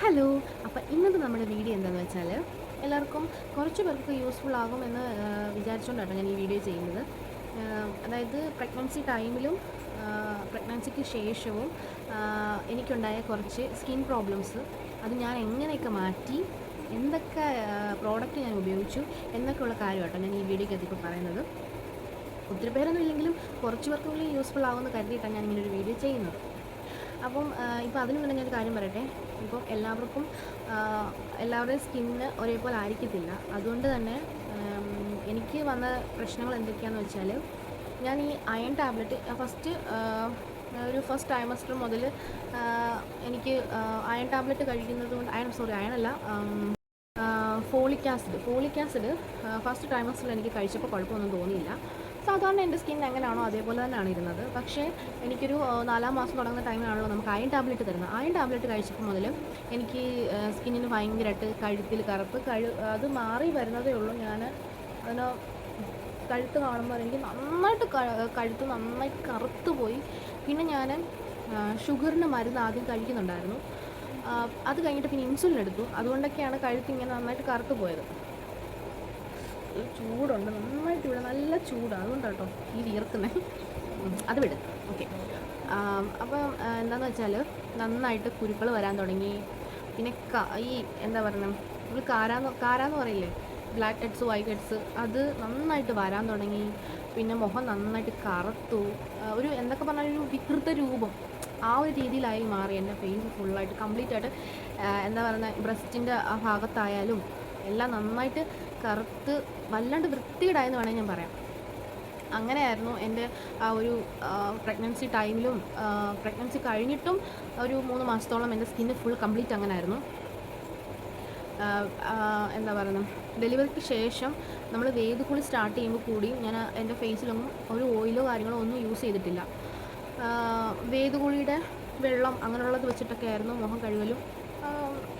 Hello. അപ്പോൾ ഇന്നത്തെ നമ്മുടെ വീഡിയോ എന്താണെന്ന് വെച്ചാൽ എല്ലാവർക്കും കുറച്ച് പേർക്ക് യൂസ്ഫുൾ ആകുമെന്ന് വിചാരിച്ചുകൊണ്ടാണ് ഞാൻ ഈ വീഡിയോ ചെയ്യുന്നത്. അതായത് പ്രഗ്നൻസി ടൈമിലും പ്രഗ്നൻസിക്ക് ശേഷവും എനിക്കുണ്ടായ കുറച്ച് സ്കിൻ പ്രോബ്ലംസ് അത് ഞാൻ എങ്ങനെയൊക്കെ മാറ്റി, എന്തൊക്കെ പ്രോഡക്റ്റ് ഞാൻ ഉപയോഗിച്ചു എന്നൊക്കെയുള്ള കാര്യമാട്ടോ ഞാൻ ഈ വീഡിയോയ്ക്കകത്ത് ഇപ്പോൾ പറയുന്നത്. ഒത്തിരി പേരൊന്നും ഇല്ലെങ്കിലും കുറച്ച് പേർക്കെങ്കിലും യൂസ്ഫുൾ ആകുമെന്ന് കരുതിയിട്ടാണ് ഞാൻ ഇങ്ങനൊരു വീഡിയോ ചെയ്യുന്നത്. അപ്പം ഇപ്പോൾ അതിന് മുന്നേ ഞാനൊരു കാര്യം പറയട്ടെ. ഇപ്പം എല്ലാവരുടെയും സ്കിന്ന് ഒരേപോലെ ആയിരിക്കത്തില്ല. അതുകൊണ്ട് തന്നെ എനിക്ക് വന്ന പ്രശ്നങ്ങൾ എന്തൊക്കെയാണെന്ന് വെച്ചാൽ, ഞാൻ ഈ അയൺ ടാബ്ലറ്റ് ഫസ്റ്റ് ട്രൈമസ്റ്റർ മുതൽ എനിക്ക് അയൺ ടാബ്ലറ്റ് കഴിക്കുന്നത് കൊണ്ട് അയണല്ല, ഫോളിക് ആസിഡ് ഫസ്റ്റ് ട്രൈമസ്റ്ററിൽ എനിക്ക് കഴിച്ചപ്പോൾ കുഴപ്പമൊന്നും തോന്നിയില്ല. സാധാരണ എൻ്റെ സ്കിൻ എങ്ങനെയാണോ അതേപോലെ തന്നെയാണ് ഇരുന്നത്. പക്ഷേ എനിക്കൊരു 4-ാം മാസം തുടങ്ങുന്ന ടൈമിലാണല്ലോ നമുക്ക് അയൺ ടാബ്ലറ്റ് തരുന്നത്. അയൺ ടാബ്ലറ്റ് കഴിച്ചപ്പോൾ മുതൽ എനിക്ക് സ്കിന്നിന് ഭയങ്കരമായിട്ട് കഴുത്തിൽ കറുപ്പ് അത് മാറി വരുന്നതേ ഉള്ളൂ. ഞാൻ അതിന് കഴുത്ത് കാണുമ്പോൾ എനിക്ക് കഴുത്ത് നന്നായിട്ട് കറുത്ത് പോയി. പിന്നെ ഞാൻ ഷുഗറിന് മരുന്ന് ആദ്യം കഴിക്കുന്നുണ്ടായിരുന്നു. അത് കഴിഞ്ഞിട്ട് പിന്നെ ഇൻസുലിൻ എടുത്തു. അതുകൊണ്ടൊക്കെയാണ് കഴുത്ത് ഇങ്ങനെ നന്നായിട്ട് കറുത്ത് പോയത്. ചൂടുണ്ട് നന്നായിട്ട്, ഇവിടെ നല്ല ചൂടാണ്, അതുകൊണ്ടാട്ടോ ഈ വിയർക്കുന്നത്. അത് വിട്. ഓക്കെ. അപ്പം എന്താണെന്ന് വെച്ചാൽ നന്നായിട്ട് കുരുക്കൾ വരാൻ തുടങ്ങി. പിന്നെ ഈ എന്താ പറയുക, നമ്മൾ കാരാന്ന് പറയില്ലേ, ബ്ലാക്ക് ഹെഡ്സ് വൈറ്റ് ഹെഡ്സ്, അത് നന്നായിട്ട് വരാൻ തുടങ്ങി. പിന്നെ മുഖം നന്നായിട്ട് കറുത്തു. ഒരു എന്തൊക്കെ പറഞ്ഞാൽ ഒരു വികൃത രൂപം ആ ഒരു രീതിയിലായി മാറി. എൻ്റെ ഫേസ് ഫുള്ളായിട്ട് കംപ്ലീറ്റ് ആയിട്ട് എന്താ പറയുക, ബ്രസ്റ്റിൻ്റെ ആ ഭാഗത്തായാലും എല്ലാം നന്നായിട്ട് കറുത്ത് വല്ലാണ്ട് വൃത്തികേടായെന്ന് വേണമെങ്കിൽ ഞാൻ പറയാം. അങ്ങനെയായിരുന്നു എൻ്റെ ആ ഒരു പ്രഗ്നൻസി ടൈമിലും പ്രഗ്നൻസി കഴിഞ്ഞിട്ടും ഒരു 3 മാസത്തോളം എൻ്റെ സ്കിന്ന് ഫുൾ കംപ്ലീറ്റ് അങ്ങനെയായിരുന്നു. എന്താ പറയുന്നത്, ഡെലിവറിക്ക് ശേഷം നമ്മൾ വേദക്കുളി സ്റ്റാർട്ട് ചെയ്യുമ്പോൾ കൂടി ഞാൻ എൻ്റെ ഫേസിലൊന്നും ഒരു ഓയിലോ കാര്യങ്ങളോ ഒന്നും യൂസ് ചെയ്തിട്ടില്ല. വേദകുളിയുടെ വെള്ളം അങ്ങനെയുള്ളത് വെച്ചിട്ടൊക്കെ ആയിരുന്നു മുഖം കഴുകലും,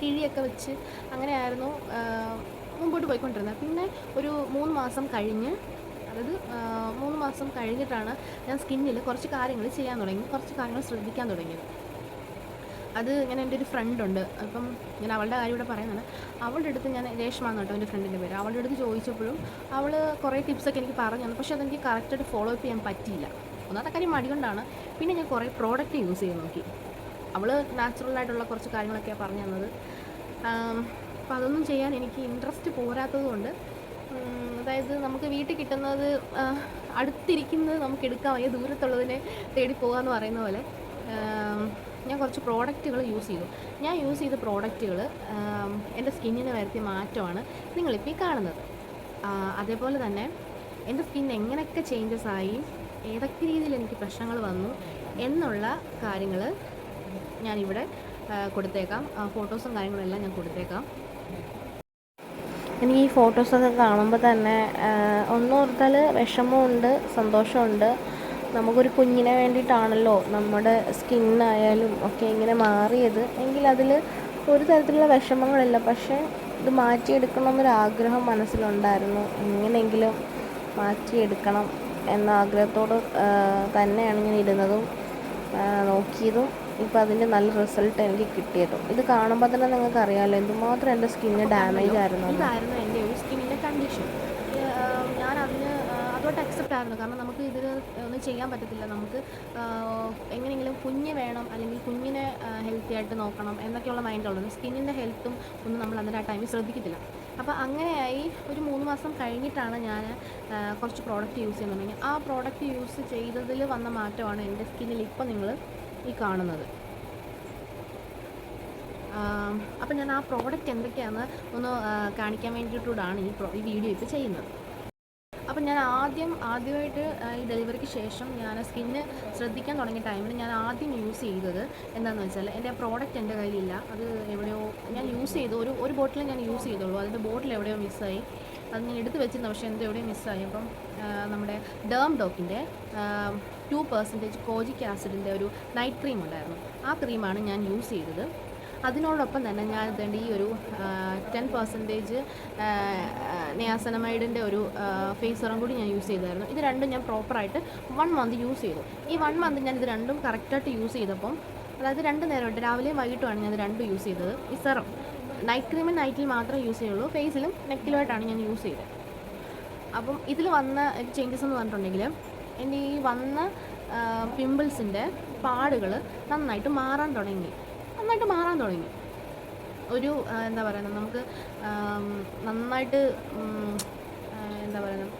കിഴിയൊക്കെ വെച്ച് അങ്ങനെയായിരുന്നു മുമ്പോട്ട് പോയിക്കൊണ്ടിരുന്നത്. പിന്നെ ഒരു 3 മാസം കഴിഞ്ഞ്, അതായത് 3 മാസം കഴിഞ്ഞിട്ടാണ് ഞാൻ സ്കിന്നിൽ കുറച്ച് കാര്യങ്ങൾ ചെയ്യാൻ തുടങ്ങി, കുറച്ച് കാര്യങ്ങൾ ശ്രദ്ധിക്കാൻ തുടങ്ങിയത്. അത് ഇങ്ങനെ എൻ്റെ ഒരു ഫ്രണ്ടുണ്ട്, അപ്പം ഞാൻ അവളുടെ കാര്യം ഇവിടെ പറയുന്നതാണ്. അവളുടെ അടുത്ത് ഞാൻ രേഷ്മ എന്ന് കേട്ടോ എൻ്റെ ഫ്രണ്ടിൻ്റെ പേര്. അവളുടെ അടുത്ത് ചോദിച്ചപ്പോഴും അവൾ കുറേ ടിപ്സൊക്കെ എനിക്ക് പറഞ്ഞു തന്നു. പക്ഷേ അതെനിക്ക് കറക്റ്റായിട്ട് ഫോളോ അപ്പ് ചെയ്യാൻ പറ്റിയില്ല. ഒന്നാമത്തെ കാര്യം മടി കൊണ്ടാണ്. പിന്നെ ഞാൻ കുറേ പ്രോഡക്റ്റ് യൂസ് ചെയ്ത് നോക്കി. അവൾ നാച്ചുറലായിട്ടുള്ള കുറച്ച് കാര്യങ്ങളൊക്കെയാണ് പറഞ്ഞു തന്നത്. അപ്പോൾ അതൊന്നും ചെയ്യാൻ എനിക്ക് ഇൻട്രസ്റ്റ് പോരാത്തത് കൊണ്ട്, അതായത് നമുക്ക് വീട്ടിൽ കിട്ടുന്നത് അടുത്തിരിക്കുന്നത് നമുക്ക് എടുക്കാൻ വയ്യ, ദൂരത്തുള്ളതിനെ തേടി പോകുക പറയുന്ന പോലെ ഞാൻ കുറച്ച് പ്രോഡക്റ്റുകൾ യൂസ് ചെയ്തു. ഞാൻ യൂസ് ചെയ്ത പ്രോഡക്റ്റുകൾ എൻ്റെ സ്കിന്നിന് വരുത്തിയ മാറ്റമാണ് നിങ്ങളിപ്പോൾ ഈ കാണുന്നത്. അതേപോലെ തന്നെ എൻ്റെ സ്കിൻ എങ്ങനെയൊക്കെ ചേഞ്ചസ് ആയി, ഏതൊക്കെ രീതിയിൽ എനിക്ക് പ്രശ്നങ്ങൾ വന്നു എന്നുള്ള കാര്യങ്ങൾ ഞാനിവിടെ കൊടുത്തേക്കാം. ഫോട്ടോസും കാര്യങ്ങളെല്ലാം ഞാൻ കൊടുത്തേക്കാം. എനിക്ക് ഈ ഫോട്ടോസൊക്കെ കാണുമ്പോൾ തന്നെ ഒന്നോർത്താൽ വിഷമമുണ്ട്, സന്തോഷമുണ്ട്. നമുക്കൊരു കുഞ്ഞിനെ വേണ്ടിയിട്ടാണല്ലോ നമ്മുടെ സ്കിന്നായാലും ഒക്കെ ഇങ്ങനെ മാറിയത് എങ്കിൽ അതിൽ ഒരു തരത്തിലുള്ള വിഷമങ്ങളില്ല. പക്ഷേ ഇത് മാറ്റിയെടുക്കണമെന്നൊരാഗ്രഹം മനസ്സിലുണ്ടായിരുന്നു. എങ്ങനെയെങ്കിലും മാറ്റിയെടുക്കണം എന്ന ആഗ്രഹത്തോട് തന്നെയാണ് ഞാൻ ഇരുന്നതും നോക്കിയതും. ഇപ്പോൾ അതിൻ്റെ നല്ല റിസൾട്ട് എനിക്ക് കിട്ടിയതും. ഇത് കാണുമ്പോൾ തന്നെ നിങ്ങൾക്ക് അറിയാമല്ലോ എന്തുമാത്രം എൻ്റെ സ്കിന്ന് ഡാമേജ് ആയിരുന്നു. ഇതായിരുന്നു എൻ്റെ ഒരു സ്കിന്നിൻ്റെ കണ്ടീഷൻ. ഞാൻ അതുമായിട്ട് അക്സെപ്റ്റ് ആയിരുന്നു. കാരണം നമുക്ക് ഇതിൽ ഒന്നും ചെയ്യാൻ പറ്റത്തില്ല. നമുക്ക് എങ്ങനെയെങ്കിലും കുഞ്ഞ് വേണം, അല്ലെങ്കിൽ കുഞ്ഞിനെ ഹെൽത്തി ആയിട്ട് നോക്കണം എന്നൊക്കെയുള്ള മൈൻഡുള്ളത്. സ്കിന്നിൻ്റെ ഹെൽത്തും ഒന്നും നമ്മൾ അതിൻ്റെ ആ ടൈമിൽ ശ്രദ്ധിക്കത്തില്ല. അപ്പോൾ അങ്ങനെയായി ഒരു 3 മാസം കഴിഞ്ഞിട്ടാണ് ഞാൻ കുറച്ച് പ്രോഡക്റ്റ് യൂസ് ചെയ്യുന്നത് തുടങ്ങി. ആ പ്രോഡക്റ്റ് യൂസ് ചെയ്തതിൽ വന്ന മാറ്റമാണ് എൻ്റെ സ്കിന്നിൽ ഇപ്പോൾ നിങ്ങൾ ഈ കാണുന്നത്. അപ്പം ഞാൻ ആ പ്രോഡക്റ്റ് എന്തൊക്കെയാണെന്ന് ഒന്ന് കാണിക്കാൻ വേണ്ടിയിട്ടാണ് ഈ വീഡിയോ ഇപ്പോൾ ചെയ്യുന്നത്. അപ്പം ഞാൻ ആദ്യമായിട്ട് ഈ ഡെലിവറിക്ക് ശേഷം ഞാൻ സ്കിന്ന് ശ്രദ്ധിക്കാൻ തുടങ്ങിയ ടൈമിൽ ഞാൻ ആദ്യം യൂസ് ചെയ്തത് എന്താണെന്ന് വെച്ചാൽ, എൻ്റെ പ്രോഡക്റ്റ് എൻ്റെ കയ്യിലില്ല. അത് എവിടെയോ ഞാൻ യൂസ് ചെയ്തു, ഒരു ബോട്ടിൽ ഞാൻ യൂസ് ചെയ്തോളൂ. അതിൻ്റെ ബോട്ടിൽ എവിടെയോ മിസ്സായി. അത് ഞാൻ എടുത്ത് വെച്ചിരുന്നു, പക്ഷേ എവിടെയോ മിസ്സായി. അപ്പം നമ്മുടെ ഡേം ഡോക്കിൻ്റെ 2% കോജിക് ആസിഡിൻ്റെ ഒരു നൈറ്റ് ക്രീം ഉണ്ടായിരുന്നു. ആ ക്രീമാണ് ഞാൻ യൂസ് ചെയ്തത്. അതിനോടൊപ്പം തന്നെ ഞാൻ ഇതേണ്ട ഈ ഒരു 10% നിയാസനമൈഡിൻ്റെ ഒരു ഫേസ് സെറം കൂടി ഞാൻ യൂസ് ചെയ്തായിരുന്നു. ഇത് രണ്ടും ഞാൻ പ്രോപ്പറായിട്ട് 1 മന്ത് യൂസ് ചെയ്തു. ഈ 1 മന്ത് ഞാൻ ഇത് രണ്ടും കറക്റ്റായിട്ട് യൂസ് ചെയ്തപ്പം അതായത് 2 നേരമുണ്ട്, രാവിലെയും വൈകിട്ടുമാണ് ഞാൻ അത് രണ്ടും യൂസ് ചെയ്തത്. ഈ സെറം നൈറ്റ് ക്രീമും നൈറ്റിൽ മാത്രമേ യൂസ് ചെയ്യുള്ളൂ, ഫേസിലും നെക്കിലുമായിട്ടാണ് ഞാൻ യൂസ് ചെയ്തത്. അപ്പം ഇതിൽ വന്ന ചേഞ്ചസ് എന്ന് പറഞ്ഞിട്ടുണ്ടെങ്കിൽ എൻ്റെ ഈ വന്ന പിമ്പിൾസിൻ്റെ പാടുകൾ നന്നായിട്ട് മാറാൻ തുടങ്ങി. ഒരു എന്താ പറയുന്നത്, നമുക്ക് നന്നായിട്ട് എന്താ പറയുന്നത്,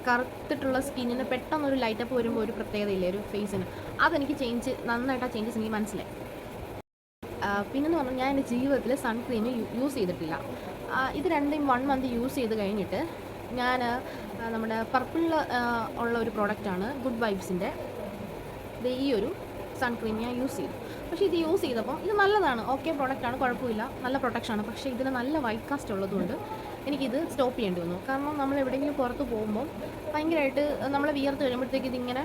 കറുത്തിട്ടുള്ള സ്കിന്നിന് പെട്ടെന്നൊരു ലൈറ്റപ്പ് വരുമ്പോൾ ഒരു പ്രത്യേകതയില്ലേ ഒരു ഫേസിന്, അതെനിക്ക് നന്നായിട്ട് ആ ചേഞ്ചസ് എനിക്ക് മനസ്സിലായി. പിന്നെന്ന് പറഞ്ഞാൽ ഞാൻ എൻ്റെ ജീവിതത്തിൽ സൺക്രീം യൂസ് ചെയ്തിട്ടില്ല. ഇത് രണ്ടും 1 മന്ത് യൂസ് ചെയ്ത് കഴിഞ്ഞിട്ട് ഞാൻ നമ്മുടെ പർപ്പിളിൽ ഉള്ള ഒരു പ്രോഡക്റ്റാണ് ഗുഡ് വൈബ്സിൻ്റെ ഈ ഒരു സൺക്രീം ഞാൻ യൂസ് ചെയ്തു. പക്ഷേ ഇത് യൂസ് ചെയ്തപ്പോൾ ഇത് നല്ലതാണ്, ഓക്കെ പ്രോഡക്റ്റാണ്, കുഴപ്പമില്ല, നല്ല പ്രൊട്ടക്ഷനാണ്. പക്ഷേ ഇതിന് നല്ല വൈറ്റ് കാസ്റ്റ് ഉള്ളതുകൊണ്ട് എനിക്കിത് സ്റ്റോപ്പ് ചെയ്യേണ്ടി വന്നു. കാരണം നമ്മൾ എവിടെയെങ്കിലും പുറത്ത് പോകുമ്പോൾ ഭയങ്കരമായിട്ട് നമ്മൾ വിയർത്ത് കഴിയുമ്പോഴത്തേക്ക് ഇതിങ്ങനെ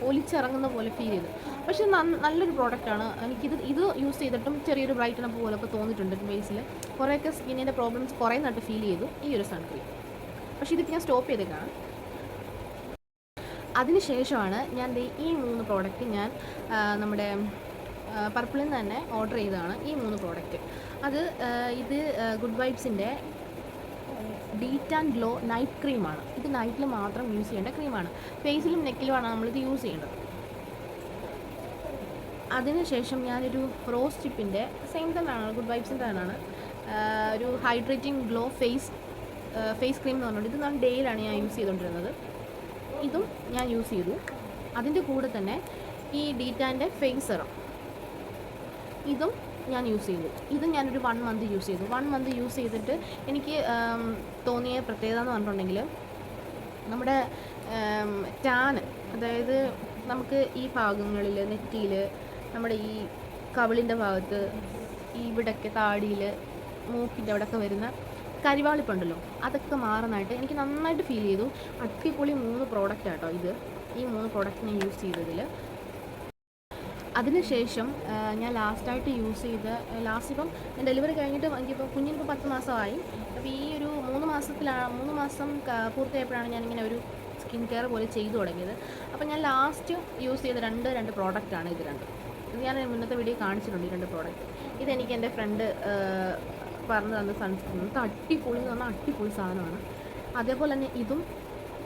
ഒലിച്ചിറങ്ങുന്ന പോലെ ഫീൽ ചെയ്തു. പക്ഷേ നല്ലൊരു പ്രോഡക്റ്റാണ്. ഇത് യൂസ് ചെയ്തിട്ടും ചെറിയൊരു ബ്രൈറ്റനപ്പ് പോലൊക്കെ തോന്നിയിട്ടുണ്ട് ഫേസിൽ. കുറേയൊക്കെ സ്കിന്നിൻ്റെ പ്രോബ്ലംസ് കുറേനായിട്ട് ഫീൽ ചെയ്തു ഈ ഒരു സൺക്രീം. പക്ഷേ ഇതിപ്പോൾ ഞാൻ സ്റ്റോപ്പ് ചെയ്തേക്കാണ്. അതിനുശേഷമാണ് ഞാൻ ഈ 3 പ്രോഡക്റ്റ് ഞാൻ നമ്മുടെ പർപ്പിളിൽ നിന്ന് തന്നെ ഓർഡർ ചെയ്തതാണ്. ഈ 3 പ്രോഡക്റ്റ് ഇത് ഗുഡ് വൈബ്സിൻ്റെ ഡീറ്റ് ആൻഡ് ഗ്ലോ നൈറ്റ് ക്രീമാണ്. ഇത് നൈറ്റിൽ മാത്രം യൂസ് ചെയ്യേണ്ട ക്രീമാണ്. ഫേസിലും നെക്കിലുമാണ് നമ്മളിത് യൂസ് ചെയ്യേണ്ടത്. അതിനുശേഷം ഞാനൊരു റോസ് ടിപ്പിൻ്റെ സെയിം തന്നെയാണ്, ഗുഡ് വൈബ്സിൻ്റെ തന്നെയാണ്, ഒരു ഹൈഡ്രേറ്റിംഗ് ഗ്ലോ ഫേസ് ക്രീം എന്ന് പറഞ്ഞിട്ട് ഇത് ഞാൻ ഡേയിലാണ് ഞാൻ യൂസ് ചെയ്തുകൊണ്ടിരുന്നത്. ഇതും ഞാൻ യൂസ് ചെയ്തു. അതിൻ്റെ കൂടെ തന്നെ ഈ ഡീറ്റാൻ്റെ ഫേസ് സെറം ഇതും ഞാൻ യൂസ് ചെയ്തു. ഇതും ഞാനൊരു 1 മന്ത് യൂസ് ചെയ്തു. 1 മന്ത് യൂസ് ചെയ്തിട്ട് എനിക്ക് തോന്നിയ പ്രത്യേകത എന്ന് പറഞ്ഞിട്ടുണ്ടെങ്കിൽ നമ്മുടെ ടാൻ, അതായത് നമുക്ക് ഈ ഭാഗങ്ങളിൽ നെറ്റിയിൽ, നമ്മുടെ ഈ കവിളിൻ്റെ ഭാഗത്ത്, ഇവിടെയൊക്കെ താടിയിൽ, മൂക്കിൻ്റെ അവിടെയൊക്കെ വരുന്ന കരിവാളിപ്പുണ്ടല്ലോ, അതൊക്കെ മാറുന്നതായിട്ട് എനിക്ക് നന്നായിട്ട് ഫീൽ ചെയ്തു. അടിപൊളി 3 പ്രോഡക്റ്റ് ആട്ടോ ഇത്. ഈ 3 പ്രോഡക്റ്റ് ഞാൻ യൂസ് ചെയ്തതിൽ. അതിനുശേഷം ഞാൻ ലാസ്റ്റായിട്ട് യൂസ് ചെയ്ത ഇപ്പം ഞാൻ ഡെലിവറി കഴിഞ്ഞിട്ട് എനിക്കിപ്പോൾ കുഞ്ഞിനിപ്പോൾ 10 മാസമായി. അപ്പോൾ ഈ ഒരു 3 മാസം പൂർത്തിയായപ്പോഴാണ് ഞാനിങ്ങനെ ഒരു സ്കിൻ കെയർ പോലെ ചെയ്തു തുടങ്ങിയത്. അപ്പോൾ ഞാൻ ലാസ്റ്റ് യൂസ് ചെയ്ത രണ്ട് പ്രോഡക്റ്റാണ് ഇത് രണ്ടും. ഇത് ഞാൻ മുന്നത്തെ വീഡിയോ കാണിച്ചിട്ടുണ്ട്, ഈ 2 പ്രോഡക്റ്റ്. ഇതെനിക്ക് എൻ്റെ ഫ്രണ്ട് പറഞ്ഞു തന്ന സൺസ്ക്രീൻ. ഇത് അടിപൊളി എന്ന് പറഞ്ഞാൽ അടിപൊളി സാധനമാണ്. അതേപോലെ തന്നെ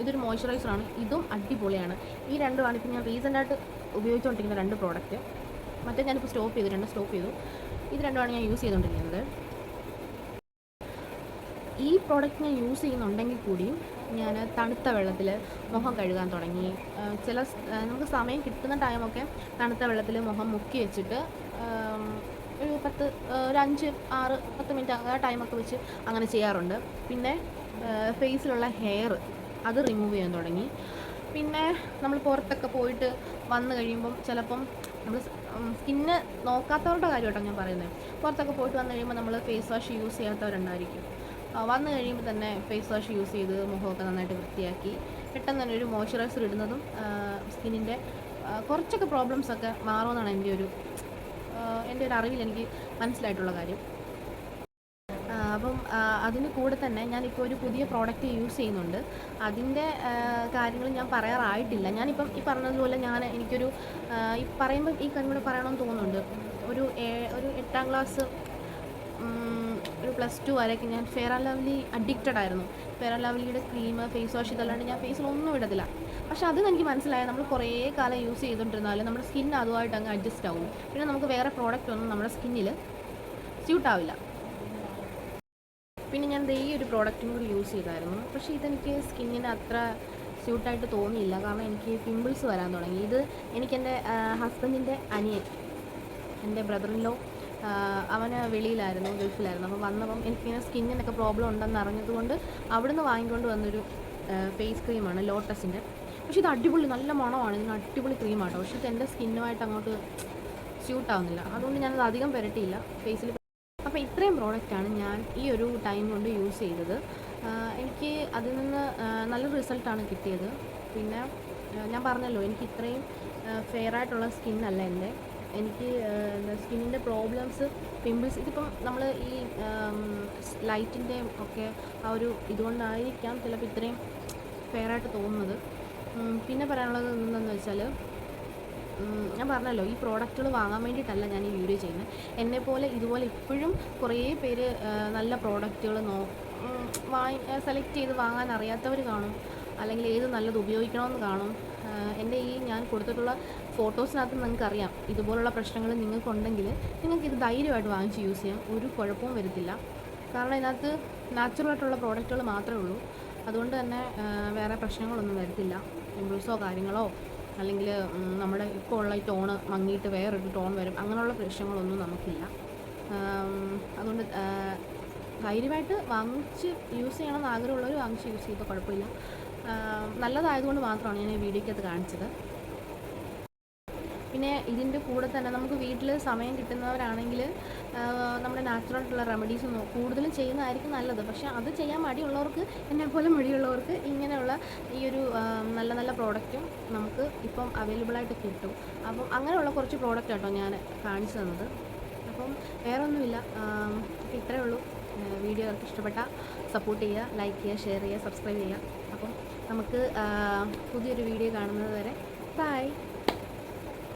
ഇതൊരു മോയ്സ്ചറൈസറാണ്, ഇതും അടിപൊളിയാണ്. ഈ രണ്ടുമാണ് ഇപ്പോൾ ഞാൻ റീസെൻ്റായിട്ട് ഉപയോഗിച്ചുകൊണ്ടിരിക്കുന്ന 2 പ്രോഡക്റ്റ്. മറ്റേ ഞാനിപ്പോൾ സ്റ്റോപ്പ് ചെയ്തു. ഇത് രണ്ടുമാണ് ഞാൻ യൂസ് ചെയ്തുകൊണ്ടിരിക്കുന്നത്. ഈ പ്രോഡക്റ്റ് ഞാൻ യൂസ് ചെയ്യുന്നുണ്ടെങ്കിൽ കൂടിയും ഞാൻ തണുത്ത വെള്ളത്തിൽ മുഖം കഴുകാൻ തുടങ്ങി. നമുക്ക് സമയം കിട്ടുന്ന ടൈമൊക്കെ തണുത്ത വെള്ളത്തിൽ മുഖം മുക്കി വെച്ചിട്ട് ഒരു 5, 6, 10 മിനിറ്റ് ആ ടൈമൊക്കെ വെച്ച് അങ്ങനെ ചെയ്യാറുണ്ട്. പിന്നെ ഫേസിലുള്ള ഹെയർ അത് റിമൂവ് ചെയ്യാൻ തുടങ്ങി. പിന്നെ നമ്മൾ പുറത്തൊക്കെ പോയിട്ട് വന്നു കഴിയുമ്പം ചിലപ്പം നമ്മൾ സ്കിന്ന് നോക്കാത്തവരുടെ കാര്യമായിട്ടാണ് ഞാൻ പറയുന്നത്. പുറത്തൊക്കെ പോയിട്ട് വന്നു കഴിയുമ്പോൾ നമ്മൾ ഫേസ് വാഷ് യൂസ് ചെയ്യാത്തവരുണ്ടായിരിക്കും. വന്നു കഴിയുമ്പോൾ തന്നെ ഫേസ് വാഷ് യൂസ് ചെയ്ത് മുഖമൊക്കെ നന്നായിട്ട് വൃത്തിയാക്കി പെട്ടെന്ന് തന്നെ ഒരു മോയ്സ്ചറൈസർ ഇടുന്നതും സ്കിന്നിൻ്റെ കുറച്ചൊക്കെ പ്രോബ്ലംസൊക്കെ മാറുമെന്നാണ് എൻ്റെ ഒരു അറിവിൽ എനിക്ക് മനസ്സിലായിട്ടുള്ള കാര്യം. അപ്പം അതിന് കൂടെ തന്നെ ഞാനിപ്പോൾ ഒരു പുതിയ പ്രോഡക്റ്റ് യൂസ് ചെയ്യുന്നുണ്ട്. അതിൻ്റെ കാര്യങ്ങൾ ഞാൻ പറയാറായിട്ടില്ല. ഞാനിപ്പം ഈ പറഞ്ഞതുപോലെ എനിക്കൊരു ഈ പറയുമ്പോൾ ഈ കാര്യം കൂടെ പറയണമെന്ന് തോന്നുന്നുണ്ട്. ഒരു 8ാം ക്ലാസ്, ഒരു +2 വരെയൊക്കെ ഞാൻ ഫെയർ ആൻഡ് ലവ്ലി അഡിക്റ്റഡ് ആയിരുന്നു. ഫെയർ ആൻഡ് ലവ്ലിയുടെ ക്രീം, ഫേസ് വാഷ് ഇതല്ലാണ്ട് ഞാൻ ഫേസിലൊന്നും ഇടത്തില്ല. പക്ഷെ അത് എനിക്ക് മനസ്സിലായത് നമ്മൾ കുറേ കാലം യൂസ് ചെയ്തുകൊണ്ടിരുന്നാലും നമ്മുടെ സ്കിൻ അതുമായിട്ട് അങ്ങ് അഡ്ജസ്റ്റ് ആവും. പിന്നെ നമുക്ക് വേറെ പ്രോഡക്റ്റ് ഒന്നും നമ്മുടെ സ്കിന്നിൽ സ്യൂട്ടാവില്ല. പിന്നെ ഞാൻ ഈ ഒരു പ്രോഡക്റ്റും കൂടി യൂസ് ചെയ്തായിരുന്നു. പക്ഷേ ഇതെനിക്ക് സ്കിന്നിന് അത്ര സ്യൂട്ടായിട്ട് തോന്നിയില്ല. കാരണം എനിക്ക് പിമ്പിൾസ് വരാൻ തുടങ്ങി. ഇത് എനിക്കെൻ്റെ ഹസ്ബൻഡിൻ്റെ അനിയൻ, എൻ്റെ ബ്രദർ ഇൻ ലോ, അവന് വെളിയിലായിരുന്നു, ഗൾഫിലായിരുന്നു. അപ്പോൾ വന്നപ്പം എനിക്കിങ്ങനെ സ്കിന്നിനൊക്കെ പ്രോബ്ലം ഉണ്ടെന്ന് അറിഞ്ഞതുകൊണ്ട് അവിടുന്ന് വാങ്ങിക്കൊണ്ട് വന്നൊരു ഫേസ് ക്രീമാണ് ലോട്ടസിൻ്റെ. പക്ഷേ ഇത് അടിപൊളി, നല്ല മണമാണ്, ഇതിന് അടിപൊളി ക്രീമാട്ടോ. പക്ഷേ ഇത് എൻ്റെ സ്കിന്നുമായിട്ട് അങ്ങോട്ട് സ്യൂട്ടാവുന്നില്ല. അതുകൊണ്ട് ഞാനത് അധികം പുരട്ടിയില്ല ഫേസിൽ. അപ്പോൾ ഇത്രയും പ്രോഡക്റ്റാണ് ഞാൻ ഈ ഒരു ടൈം കൊണ്ട് യൂസ് ചെയ്തത്. എനിക്ക് അതിൽ നിന്ന് നല്ലൊരു റിസൾട്ടാണ് കിട്ടിയത്. പിന്നെ ഞാൻ പറഞ്ഞല്ലോ, എനിക്ക് ഇത്രയും ഫെയറായിട്ടുള്ള സ്കിന്നല്ല എൻ്റെ. എനിക്ക് സ്കിന്നിൻ്റെ പ്രോബ്ലംസ്, പിമ്പിൾസ്, ഇതിപ്പം നമ്മൾ ഈ ലൈറ്റിൻ്റെ ഒക്കെ ആ ഒരു ഇതുകൊണ്ടായിരിക്കാം ചിലപ്പോൾ ഇത്രയും ഫെയറായിട്ട് തോന്നുന്നത്. പിന്നെ പറയാനുള്ളത് എന്താണെന്ന് വെച്ചാൽ ഞാൻ പറഞ്ഞല്ലോ ഈ പ്രോഡക്റ്റുകൾ വാങ്ങാൻ വേണ്ടിയിട്ടല്ല ഞാൻ ഈ വീഡിയോ ചെയ്യുന്നത്. എന്നെപ്പോലെ ഇതുപോലെ ഇപ്പോഴും കുറേ പേര് നല്ല പ്രോഡക്റ്റുകൾ സെലക്ട് ചെയ്ത് വാങ്ങാൻ അറിയാത്തവർ കാണും, അല്ലെങ്കിൽ ഏത് നല്ലത് ഉപയോഗിക്കണമെന്ന് കാണും. എൻ്റെ ഈ ഞാൻ കൊടുത്തിട്ടുള്ള ഫോട്ടോസിനകത്ത് നിങ്ങൾക്കറിയാം ഇതുപോലുള്ള പ്രശ്നങ്ങൾ നിങ്ങൾക്കുണ്ടെങ്കിൽ നിങ്ങൾക്കിത് ധൈര്യമായിട്ട് വാങ്ങിച്ച് യൂസ് ചെയ്യാം, ഒരു കുഴപ്പവും വരത്തില്ല. കാരണം ഇതിനകത്ത് നാച്ചുറലായിട്ടുള്ള പ്രോഡക്റ്റുകൾ മാത്രമേ ഉള്ളൂ. അതുകൊണ്ട് തന്നെ വേറെ പ്രശ്നങ്ങളൊന്നും വരത്തില്ല, പിമ്പിൾസോ കാര്യങ്ങളോ അല്ലെങ്കിൽ നമ്മുടെ ഇപ്പോൾ ഉള്ള ഈ ടോണ് മങ്ങിയിട്ട് വേറൊരു ടോൺ വരും, അങ്ങനെയുള്ള പ്രശ്നങ്ങളൊന്നും നമുക്കില്ല. അതുകൊണ്ട് ധൈര്യമായിട്ട് വാങ്ങിച്ച് യൂസ് ചെയ്യണമെന്ന് ആഗ്രഹമുള്ളവർ വാങ്ങിച്ച് യൂസ് ചെയ്താൽ കുഴപ്പമില്ല. നല്ലതായതുകൊണ്ട് മാത്രമാണ് ഞാൻ ഈ വീഡിയോയ്ക്കകത്ത് കാണിച്ചത്. പിന്നെ ഇതിൻ്റെ കൂടെ തന്നെ നമുക്ക് വീട്ടിൽ സമയം കിട്ടുന്നവരാണെങ്കിൽ നമ്മുടെ നാച്ചുറലായിട്ടുള്ള റെമഡീസ് കൂടുതലും ചെയ്യുന്നതായിരിക്കും നല്ലത്. പക്ഷേ അത് ചെയ്യാൻ മടിയുള്ളവർക്ക്, എന്നെപ്പോലെ മടിയുള്ളവർക്ക് ഇങ്ങനെയുള്ള ഈ ഒരു നല്ല നല്ല പ്രോഡക്റ്റും നമുക്ക് ഇപ്പം അവൈലബിളായിട്ട് കിട്ടും. അപ്പം അങ്ങനെയുള്ള കുറച്ച് പ്രോഡക്റ്റ് കേട്ടോ ഞാൻ കാണിച്ചു തന്നത്. അപ്പം വേറെ ഒന്നുമില്ല, ഇത്രയേ ഉള്ളൂ. വീഡിയോ അവർക്ക് ഇഷ്ടപ്പെട്ടാൽ സപ്പോർട്ട് ചെയ്യുക, ലൈക്ക് ചെയ്യുക, ഷെയർ ചെയ്യുക, സബ്സ്ക്രൈബ് ചെയ്യുക. അപ്പം നമുക്ക് പുതിയൊരു വീഡിയോ കാണുന്നത് വരെ ബൈ.